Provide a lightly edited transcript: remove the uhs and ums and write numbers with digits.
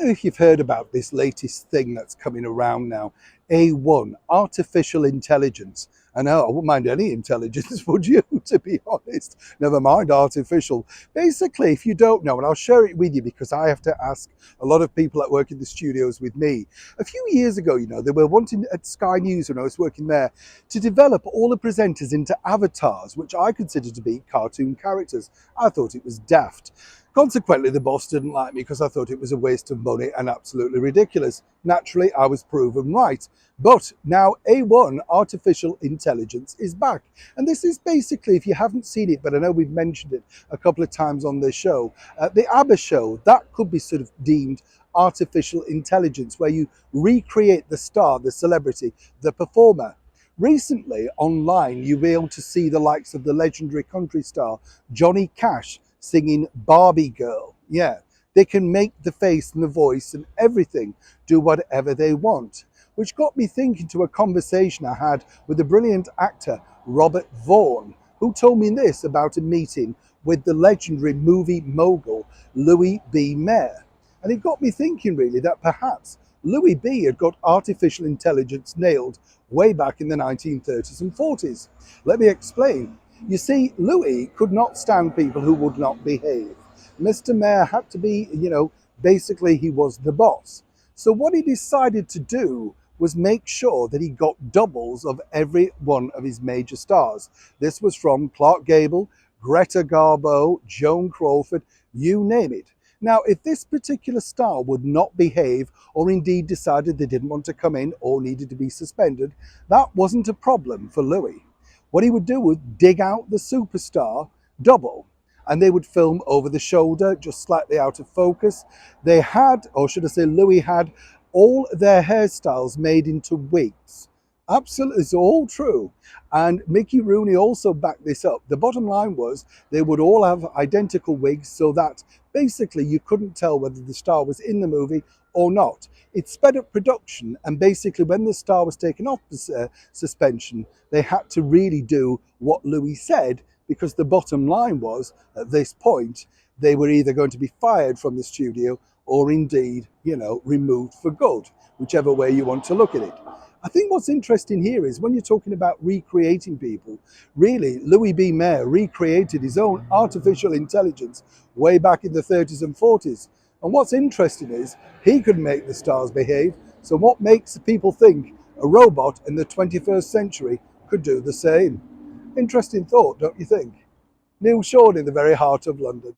know if you've heard about this latest thing that's coming around now, A1, artificial intelligence. I know, I wouldn't mind any intelligence, would you, to be honest? Never mind artificial. Basically, if you don't know, and I'll share it with you because I have to ask a lot of people that work in the studios with me. A few years ago, they were wanting at Sky News when I was working there to develop all the presenters into avatars, which I consider to be cartoon characters. I thought it was daft. Consequently, the boss didn't like me because I thought it was a waste of money and absolutely ridiculous. Naturally, I was proven right. But now A1 artificial intelligence is back. And this is basically, if you haven't seen it, but I know we've mentioned it a couple of times on this show, the ABBA show, that could be sort of deemed artificial intelligence, where you recreate the star, the celebrity, the performer. Recently, online, you'll be able to see the likes of the legendary country star, Johnny Cash, singing Barbie Girl. Yeah, they can make the face and the voice and everything do whatever they want. Which got me thinking to a conversation I had with the brilliant actor Robert Vaughn, who told me this about a meeting with the legendary movie mogul Louis B. Mayer. And it got me thinking really that perhaps Louis B had got artificial intelligence nailed way back in the 1930s and 40s. Let me explain. You see, Louis could not stand people who would not behave. Mr. Mayer had to be, basically he was the boss. So what he decided to do was make sure that he got doubles of every one of his major stars. This was from Clark Gable, Greta Garbo, Joan Crawford, you name it. Now, if this particular star would not behave or indeed decided they didn't want to come in or needed to be suspended, that wasn't a problem for Louis. What he would do was dig out the superstar double, and they would film over the shoulder, just slightly out of focus. They had, or should I say Louis had, all their hairstyles made into wigs. Absolutely, it's all true. And Mickey Rooney also backed this up. The bottom line was they would all have identical wigs so that basically you couldn't tell whether the star was in the movie or not. It sped up production, and basically when the star was taken off the suspension, they had to really do what Louis said, because the bottom line was, at this point, they were either going to be fired from the studio or indeed, removed for good, whichever way you want to look at it. I think what's interesting here is when you're talking about recreating people, really, Louis B. Mayer recreated his own artificial intelligence way back in the 30s and 40s. And what's interesting is he could make the stars behave. So what makes people think a robot in the 21st century could do the same? Interesting thought, don't you think? Neil Sean in the very heart of London.